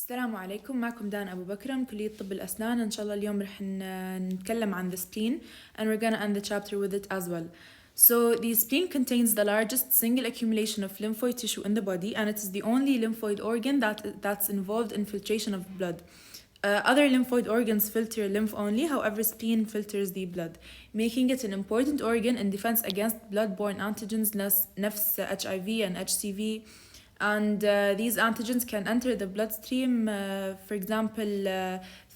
السلام عليكم. معكم دان أبو بكر من كلية طب الأسنان. إن شاء الله اليوم رح نتكلم عن the spleen and we're gonna end the chapter with it as well. So the spleen contains the largest single accumulation of lymphoid tissue in the body, and it is the only lymphoid organ that's involved in filtration of blood. Other lymphoid organs filter lymph only, however spleen filters the blood, making it an important organ in defense against blood-borne antigens نفس HIV and HCV. And these antigens can enter the bloodstream, for example,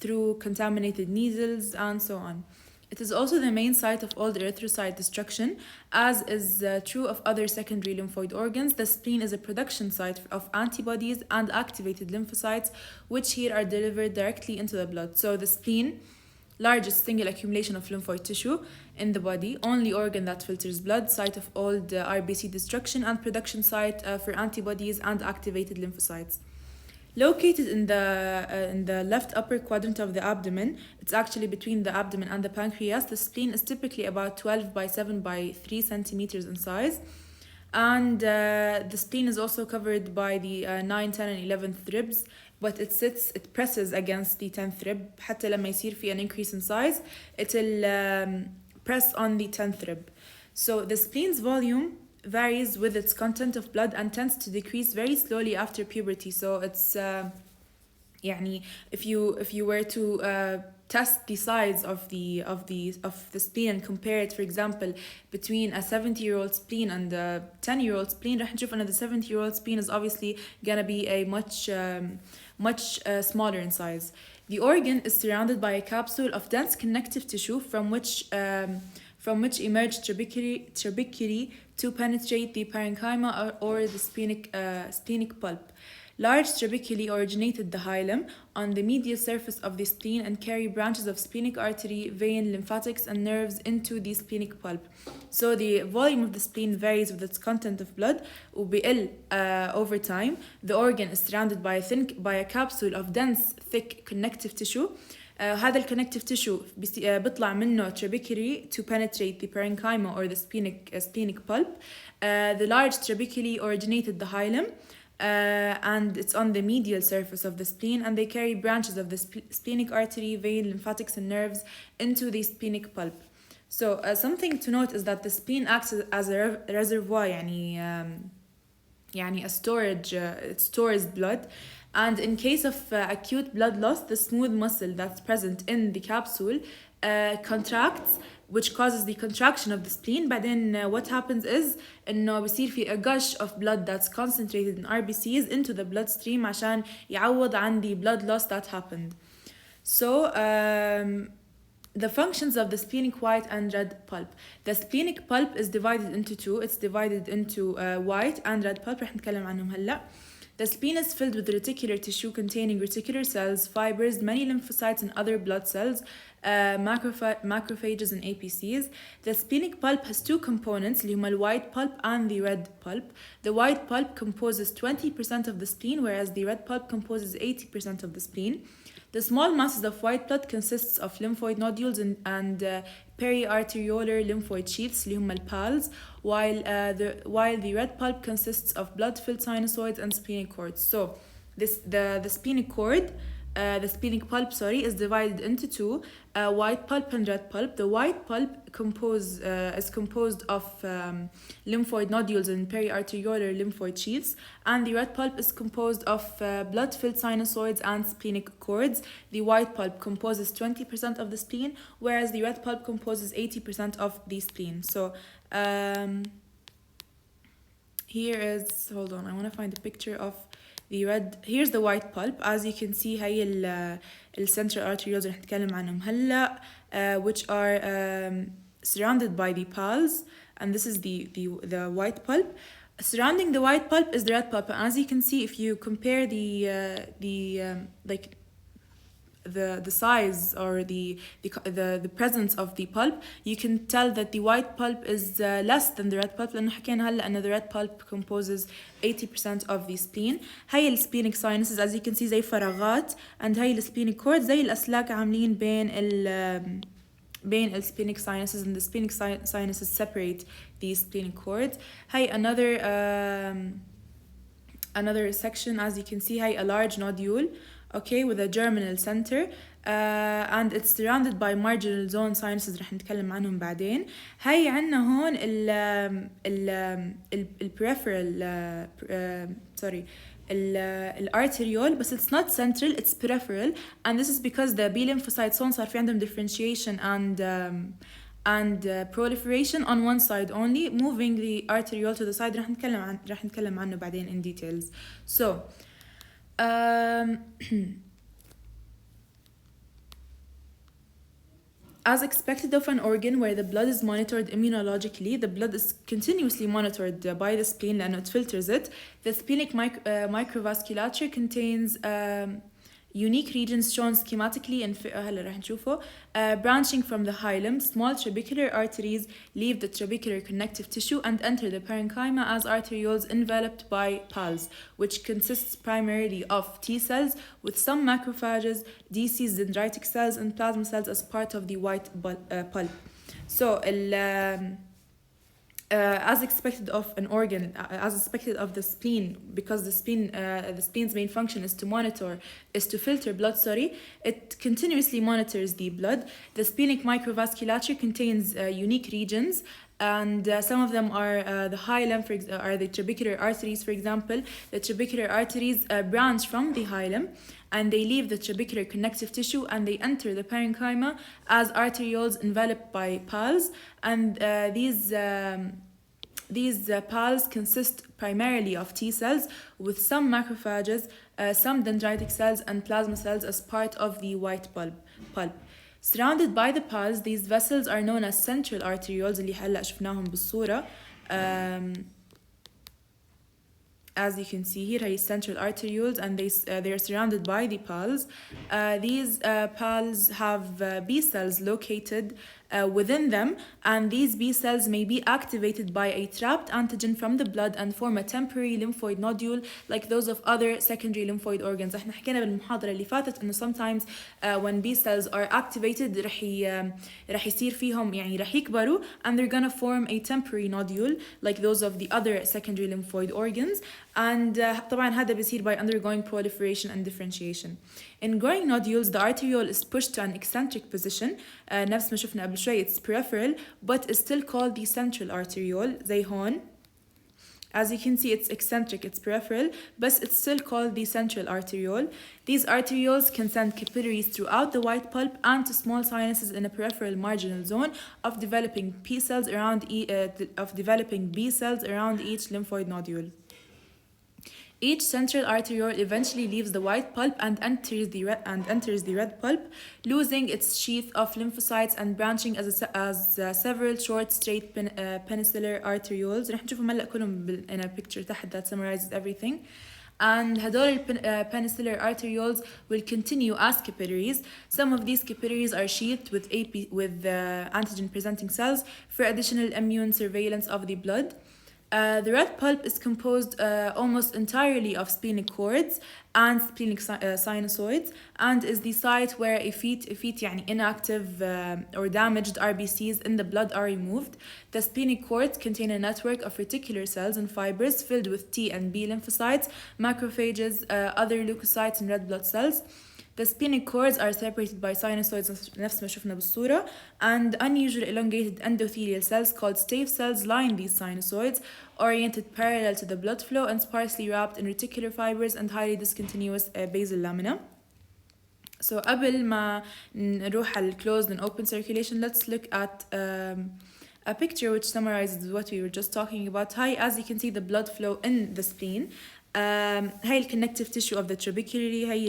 through contaminated needles and so on. It is also the main site of all erythrocyte destruction, as is true of other secondary lymphoid organs. The spleen is a production site of antibodies and activated lymphocytes, which here are delivered directly into the blood. So the spleen, largest single accumulation of lymphoid tissue in the body, only organ that filters blood, site of all the RBC destruction and production site for antibodies and activated lymphocytes. Located in the left upper quadrant of the abdomen, it's actually between the abdomen and the pancreas. The spleen is typically about 12 by 7 by 3 centimeters in size. And the spleen is also covered by the 9, 10 and 11th ribs, but it presses against the 10th rib. حتى لما يصير في an increase in size, it'll press on the 10th rib. So the spleen's volume varies with its content of blood and tends to decrease very slowly after puberty. So it's يعني if you were to test the size of the spleen and compare it, for example, between a 70-year-old spleen and a 10-year-old spleen, رح نشوف the 70-year-old spleen is obviously gonna be a much smaller in size. The organ is surrounded by a capsule of dense connective tissue from which emerge trabeculae to penetrate the parenchyma or the splenic pulp. Large trabeculae originate at the hilum on the medial surface of the spleen and carry branches of splenic artery, vein, lymphatics, and nerves into the splenic pulp. So the volume of the spleen varies with its content of blood وبيقل over time. The organ is surrounded by a capsule of dense, thick connective tissue. هذا الكونكتيف تيشو بيطلع منه trabeculae to penetrate the parenchyma or the splenic pulp. The large trabeculae originated the hilum, and it's on the medial surface of the spleen, and they carry branches of the splenic artery, vein, lymphatics, and nerves into the splenic pulp. So something to note is that the spleen acts as a reservoir, يعني a storage, it stores blood. And in case of acute blood loss, the smooth muscle that's present in the capsule contracts, which causes the contraction of the spleen. But then what happens is إنه بيصير في a gush of blood that's concentrated in RBCs into the bloodstream عشان يعوض عن the blood loss that happened. So the functions of the splenic white and red pulp. The splenic pulp is divided into two. It's divided into white and red pulp. رح نتكلم عنهم هلا. The spleen is filled with reticular tissue containing reticular cells, fibers, many lymphocytes and other blood cells, macrophages and APCs. The splenic pulp has two components, اللي هما white pulp and the red pulp. The white pulp composes 20% of the spleen, whereas the red pulp composes 80% of the spleen. The small masses of white blood consists of lymphoid nodules and periarteriolar lymphoid sheaths, اللي هما الPALs, while the red pulp consists of blood-filled sinusoids and splenic cords. So the splenic cord, the splenic pulp, is divided into two, white pulp and red pulp. The white pulp is composed of lymphoid nodules and periarteriolar lymphoid sheaths, and the red pulp is composed of blood-filled sinusoids and splenic cords. The white pulp composes 20% of the spleen, whereas the red pulp composes 80% of the spleen. So here is, hold on, I want to find a picture of the red. Here's the white pulp. As you can see هي central arterioles اللي هنتكلم عنهم هلا, which are surrounded by the PALs, and this is the white pulp. Surrounding the white pulp is the red pulp. And as you can see, if you compare the size or the presence of the pulp, you can tell that the white pulp is less than the red pulp, لأنه حكينا هلا أن the red pulp composes 80% of the spleen. هاي splenic sinuses, as you can see, زي فراغات, and هاي splenic cord زي الأسلاك عاملين بين splenic sinuses, and the splenic sinuses separate these splenic cords. هاي another section, as you can see, هاي a large nodule okay, with a germinal center, and it's surrounded by marginal zone sinuses رح نتكلم عنهم بعدين. هاي عنا هون ال peripheral sorry ال arteriole, بس it's not central, it's peripheral, and this is because the B lymphocytes صار في عندهم differentiation and proliferation on one side only, moving the arteriole to the side. رح نتكلم عنه بعدين in details. So as expected of an organ where the blood is monitored immunologically, the blood is continuously monitored by the spleen and it filters it. The splenic microvasculature contains unique regions shown schematically in هلا راح نشوفه. Branching from the hilum, small trabecular arteries leave the trabecular connective tissue and enter the parenchyma as arterioles enveloped by pals, which consists primarily of T cells with some macrophages, DCs, dendritic cells, and plasma cells as part of the white pulp. So as expected of an organ, as expected of the spleen, because the spleen's main function is to filter blood, it continuously monitors the blood. The splenic microvasculature contains unique regions, and some of them are the hilum, are the trabecular arteries, for example. The trabecular arteries branch from the hilum, and they leave the trabecular connective tissue and they enter the parenchyma as arterioles enveloped by pals. And these pals consist primarily of T cells with some macrophages, some dendritic cells, and plasma cells as part of the white pulp. Surrounded by the pals, these vessels are known as central arterioles اللي هلا شفناهم بالصورة. As you can see here, are central arterioles, and they are surrounded by the pals. These pals have B cells located within them, and these B cells may be activated by a trapped antigen from the blood and form a temporary lymphoid nodule like those of other secondary lymphoid organs. احنا حكينا بالمحاضرة اللي فاتت إنه sometimes when B cells are activated رح يصير فيهم يعني رح يكبروا and they're gonna form a temporary nodule like those of the other secondary lymphoid organs. And طبعا هذا بيصير by undergoing proliferation and differentiation. In growing nodules, the arteriole is pushed to an eccentric position. نفس ما شفنا قبل شوي, it's peripheral but is still called the central arteriole زي هون. As you can see, it's eccentric, it's peripheral, but it's still called the central arteriole. These arterioles can send capillaries throughout the white pulp and to small sinuses in a peripheral marginal zone of developing B cells around each lymphoid nodule. Each central arteriole eventually leaves the white pulp and enters the red pulp, losing its sheath of lymphocytes and branching as several short straight peninsular arterioles. رح نشوفهم هلا كلهم in a picture تحت that summarizes everything. And هدول peninsular arterioles will continue as capillaries. Some of these capillaries are sheathed with antigen presenting cells for additional immune surveillance of the blood. The red pulp is composed almost entirely of splenic cords and splenic sinusoids, and is the site where effete يعني inactive or damaged RBCs in the blood are removed. The splenic cords contain a network of reticular cells and fibers filled with T and B lymphocytes, macrophages, other leukocytes, and red blood cells. The splenic cords are separated by sinusoids نفس ما شفنا بالصورة, and unusual elongated endothelial cells called staph cells line these sinusoids, oriented parallel to the blood flow and sparsely wrapped in reticular fibers and highly discontinuous basal lamina. So قبل ما نروح على closed and open circulation, let's look at a picture which summarizes what we were just talking about. As you can see, the blood flow in the spleen. هاي الconnective tissue of the trabeculae, هاي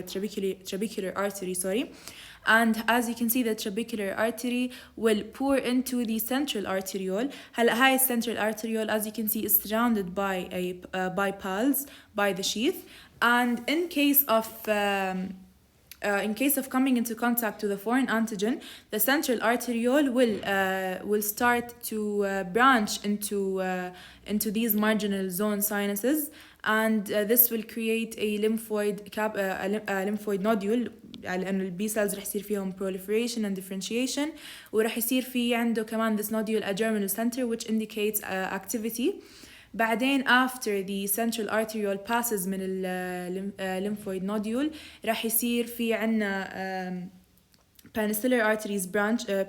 trabecular artery, and as you can see, the trabecular artery will pour into the central arteriole. هلا هاي central arteriole, as you can see, is surrounded by pals, by the sheath, and in case of coming into contact with a foreign antigen, the central arteriole will start to branch into these marginal zone sinuses, and this will create a lymphoid nodule لأن البي cells رح يصير فيهم proliferation and differentiation, ورح يصير في عنده كمان this nodule a germinal center which indicates activity. بعدين after the central arteriole passes من lymphoid nodule راح يصير في عنا penicillary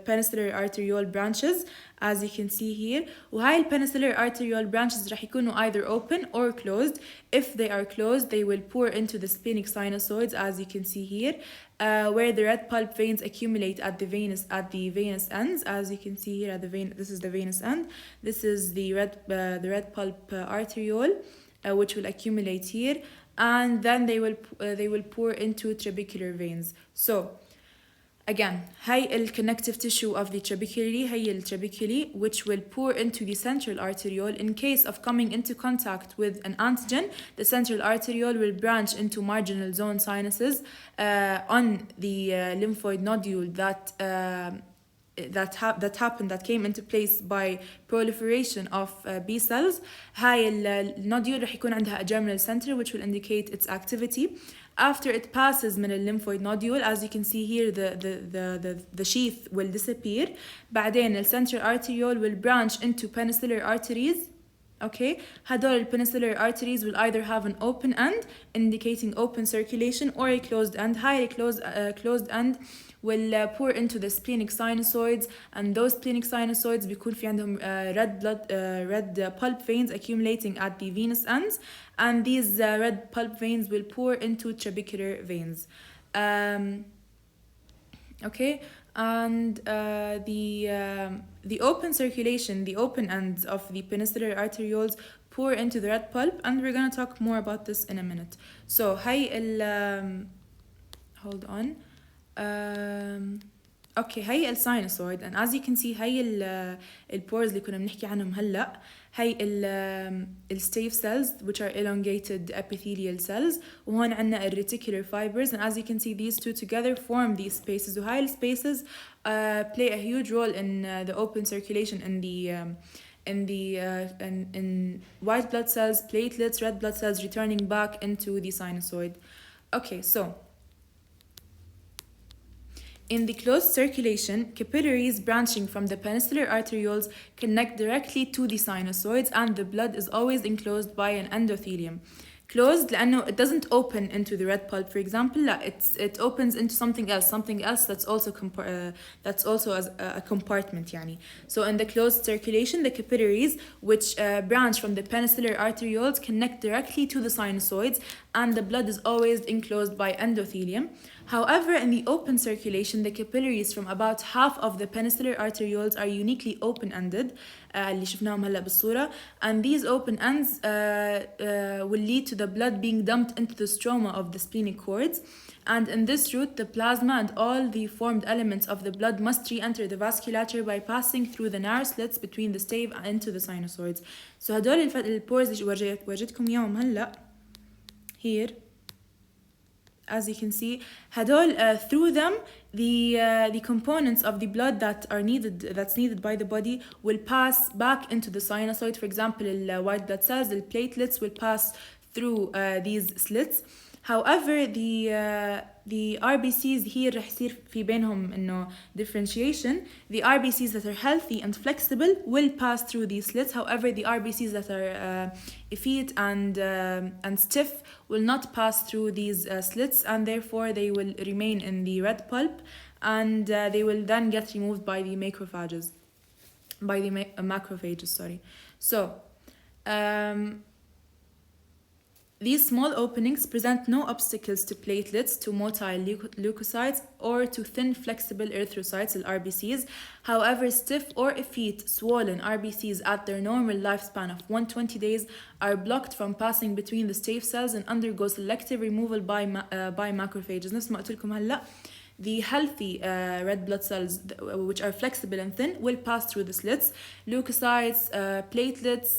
penicillary arteriole branches as you can see here. وهاي penicillary arteriole branches راح يكونوا either open or closed. If they are closed, they will pour into the splenic sinusoids as you can see here, where the red pulp veins accumulate at the venous ends. As you can see here, this is the venous end. This is the red pulp arteriole, which will accumulate here, and then they will pour into trabecular veins. So again, هاي connective tissue of the trabeculae, هي trabeculae, which will pour into the central arteriole. In case of coming into contact with an antigen, the central arteriole will branch into marginal zone sinuses on the lymphoid nodule that came into place by proliferation of B cells. هاي النوديول رح يكون عندها a germinal center which will indicate its activity. After it passes من lymphoid nodule, as you can see here, the sheath will disappear. بعدين the central arteriole will branch into penicillary arteries. Okay, هدول penicillary arteries will either have an open end indicating open circulation or a closed end. High closed end will pour into the splenic sinusoids, and those splenic sinusoids بيكون في عندهم red pulp veins accumulating at the venous ends, and these red pulp veins will pour into trabecular veins. Okay, and the open circulation, the open ends of the penicillary arterioles pour into the red pulp, and we're gonna talk more about this in a minute. So هاي hold on. اوكي هي الساينوسويد، and as you can see هي البورز اللي كنا بنحكي عنهم هلا، هي الستيف cells which are elongated epithelial cells، وهون عنا الreticular fibers، and as you can see these two together form these spaces، وهاي الspaces play a huge role in the open circulation in white blood cells, platelets, red blood cells returning back into the sinusoid. Okay, so in the closed circulation, capillaries branching from the penicillary arterioles connect directly to the sinusoids, and the blood is always enclosed by an endothelium. Closed لأنه it doesn't open into the red pulp, for example. لا, it opens into something else that's also as a compartment يعني. So in the closed circulation, the capillaries which branch from the penicillary arterioles connect directly to the sinusoids, and the blood is always enclosed by endothelium. However, in the open circulation, the capillaries from about half of the penicillary arterioles are uniquely open-ended, اللي شفناهم هلا بالصورة, and these open ends will lead to the blood being dumped into the stroma of the splenic cords, and in this route, the plasma and all the formed elements of the blood must re-enter the vasculature by passing through the narrow slits between the stave into the sinusoids. So هدول البورز اللي ورجيتكم إياهم هلا here. As you can see, هدول through them the components of the blood that's needed by the body will pass back into the sinusoid. For example, the white blood cells, the platelets will pass through these slits. However, the RBCs here رح يصير في بينهم إنه differentiation. The RBCs that are healthy and flexible will pass through these slits. However, the RBCs that are effete and stiff will not pass through these slits, and therefore they will remain in the red pulp, and they will then get removed by the macrophages. Sorry. So. These small openings present no obstacles to platelets, to motile leukocytes, or to thin flexible erythrocytes, RBCs. However, stiff or effete swollen RBCs at their normal lifespan of 120 days are blocked from passing between the stave cells and undergo selective removal by macrophages. نفس ما قلت لكم هلا. The healthy red blood cells, which are flexible and thin, will pass through the slits. Leukocytes, platelets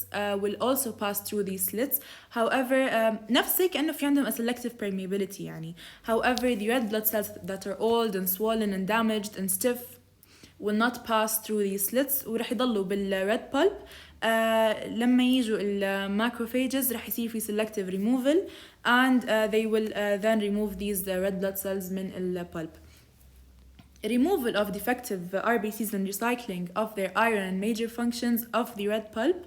will also pass through these slits. However, نفس كأنه في عندهم a selective permeability يعني. However, the red blood cells that are old and swollen and damaged and stiff will not pass through these slits, ورح يضلوا بالred pulp. لما يجوا المacrophages رح يصير في selective removal, and they will then remove these red blood cells من الpulp. Removal of defective RBCs and recycling of their iron and major functions of the red pulp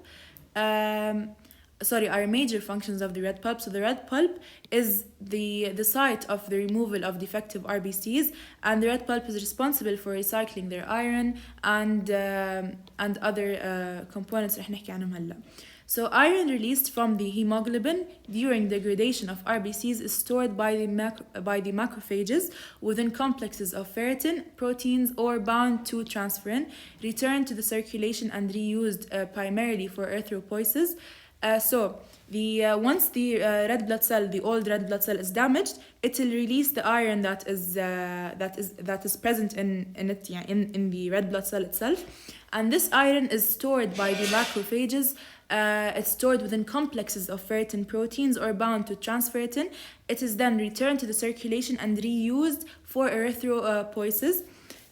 are major functions of the red pulp. So the red pulp is the site of the removal of defective RBCs, and the red pulp is responsible for recycling their iron and other components رح نحكي عنهم هلا. So iron released from the hemoglobin during degradation of RBCs is stored by the macrophages within complexes of ferritin, proteins, or bound to transferrin, returned to the circulation and reused primarily for erythropoiesis. So once the red blood cell, the old red blood cell, is damaged, it will release the iron that is present in it, in the red blood cell itself, and this iron is stored by the macrophages. It's stored within complexes of ferritin proteins or bound to transferrin. It is then returned to the circulation and reused for erythropoiesis.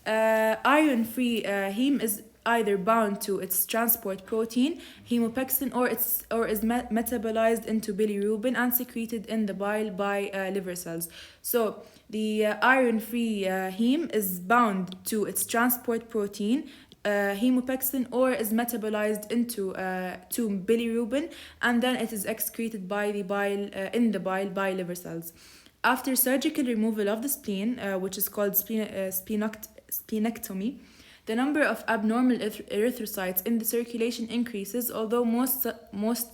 Iron-free heme is either bound to its transport protein, hemopexin, or is metabolized into bilirubin and secreted in the bile by liver cells. So the iron-free heme is bound to its transport protein, hemopexin, or is metabolized into to bilirubin, and then it is excreted by the bile in the bile by liver cells. After surgical removal of the spleen, which is called splenectomy, the number of abnormal erythrocytes in the circulation increases, although most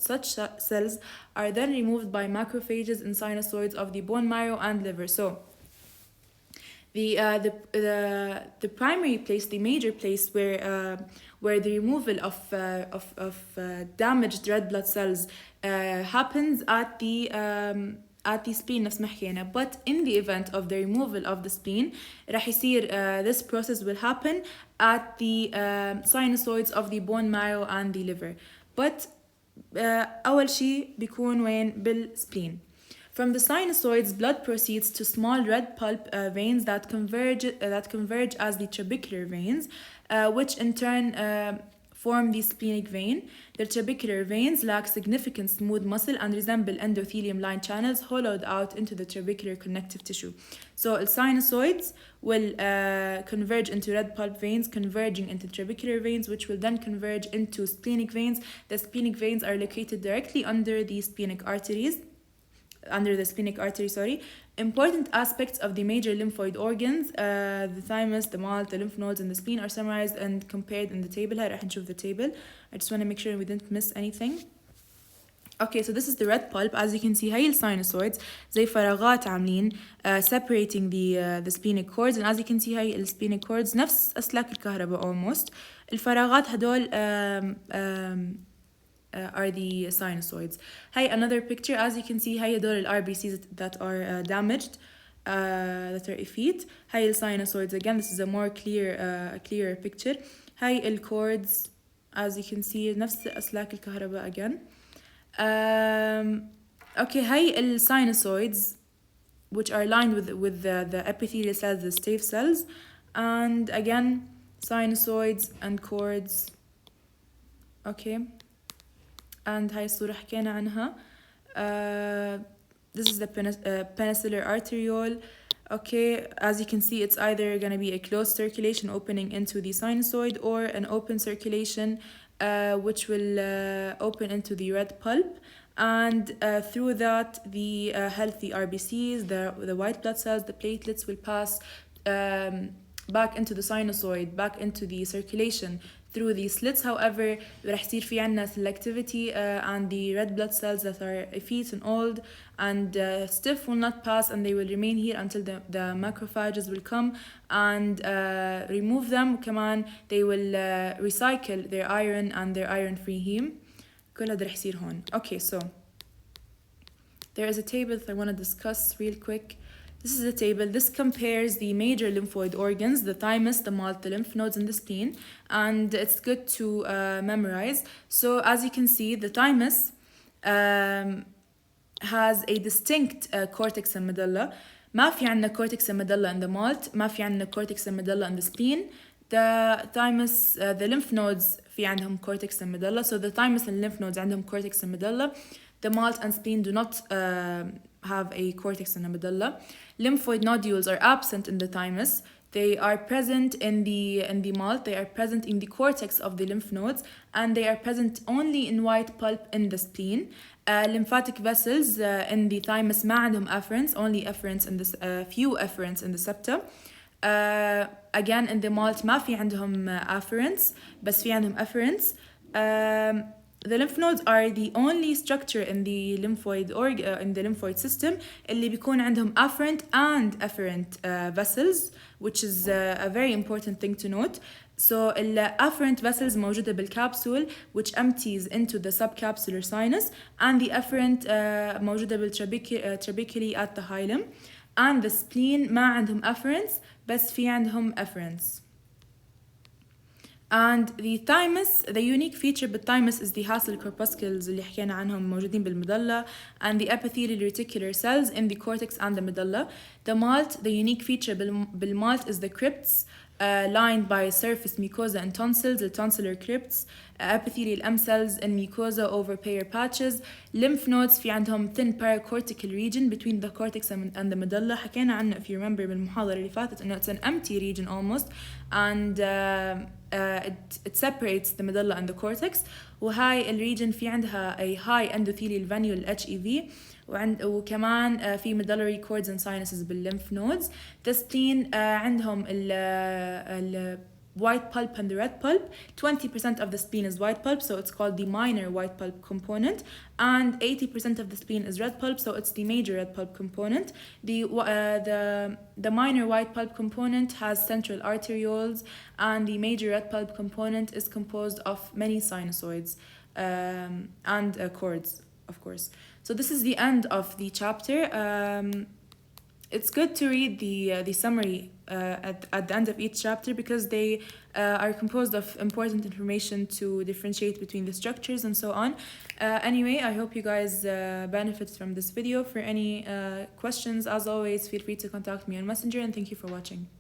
such cells are then removed by macrophages and sinusoids of the bone marrow and liver. So the primary place, the major place where the removal of damaged red blood cells happens at the spleen نفس ما حكينا. But in the event of the removal of the spleen راح يصير this process will happen at the sinusoids of the bone marrow and the liver. But أول شيء بيكون وين بالspleen. From the sinusoids, blood proceeds to small red pulp veins that converge as the trabecular veins, which in turn form the splenic vein. The trabecular veins lack significant smooth muscle and resemble endothelium-lined channels hollowed out into the trabecular connective tissue. So the sinusoids will converge into red pulp veins, converging into trabecular veins, which will then converge into splenic veins. The splenic veins are located directly under the splenic arteries. Important aspects of the major lymphoid organs, the thymus, the malt, the lymph nodes, and the spleen are summarized and compared in the table. هاي راح نشوف the table. I just want to make sure we didn't miss anything. Okay, so this is the red pulp. As you can see, هاي الساينوسويدز زي فراغات عاملين separating the splenic cords, and as you can see هاي السبلينيك cords نفس أسلاك الكهرباء almost. الفراغات هدول are the sinusoids. Hi, another picture. As you can see, هاي هدول RBCs that are damaged, that are effete. هاي sinusoids again. This is a more clearer picture. هاي cords, as you can see, نفس أسلاك الكهرباء again. Okay, هاي sinusoids, which are lined with the epithelial cells, the staph cells, and again sinusoids and cords. Okay. And هاي الصورة حكينا عنها. This is the penicillar arteriole. Okay, as you can see, it's either going to be a closed circulation opening into the sinusoid or an open circulation which will open into the red pulp. And through that, the healthy RBCs, the white blood cells, the platelets will pass back into the sinusoid, back into the circulation through these slits. However, رح يصير في عنا selectivity and the red blood cells that are effete and old and stiff will not pass, and they will remain here until the macrophages will come and remove them. كمان they will recycle their iron and their iron-free heme. كل هذا رح يصير هون. Okay, so there is a table that I want to discuss real quick. This is a table. This compares the major lymphoid organs, the thymus, the malt, the lymph nodes, and the spleen. And it's good to memorize. So as you can see, the thymus has a distinct cortex and medulla. ما في عندنا cortex and medulla in the malt. ما في عندنا cortex and medulla in the spleen. The thymus, the lymph nodes في عندهم cortex and medulla. So the thymus and lymph nodes عندهم cortex and medulla. The malt and spleen do not have a cortex and a medulla. Lymphoid nodules are absent in the thymus. They are present in the malt, they are present in the cortex of the lymph nodes, and they are present only in white pulp in the spleen. Lymphatic vessels in the thymus ما عندهم afferents, only afferents in the few afferents in the septa. Again in the malt ما في عندهم afferents بس في عندهم afferents. The lymph nodes are the only structure in the lymphoid system اللي بيكون عندهم afferent and afferent vessels, which is a very important thing to note. So afferent vessels موجودة بالcapsule, which empties into the subcapsular sinus, and the afferent موجودة بالtrabeculae at the hilum. And the spleen ما عندهم afferents بس في عندهم afferents. And the thymus, the unique feature بالthymus is the hasal corpuscles اللي حكينا عنهم موجودين بالمظلة, and the epithelial reticular cells in the cortex and the medulla. The malt, the unique feature بالmalt is the crypts lined by surface mucosa and tonsils, the tonsillar crypts, epithelial M cells in mucosa over pair patches. Lymph nodes في عندهم thin paracortical region between the cortex and the medulla. حكينا عنه if you remember بالمحاضرة اللي فاتت إنه it's an empty region almost, and it separates the medulla and the cortex. وهاي الريجن في عندها a high endothelial venule HEV, وكمان في medullary cords and sinuses بالlymph nodes. The spleen عندهم ال white pulp and the red pulp. 20% of the spleen is white pulp, so it's called the minor white pulp component, and 80% of the spleen is red pulp, so it's the major red pulp component. The minor white pulp component has central arterioles, and the major red pulp component is composed of many sinusoids and cords, of course. So this is the end of the chapter. It's good to read the summary at the end of each chapter, because they are composed of important information to differentiate between the structures and so on. Anyway, I hope you guys benefit from this video. For any questions, as always, feel free to contact me on Messenger, and thank you for watching.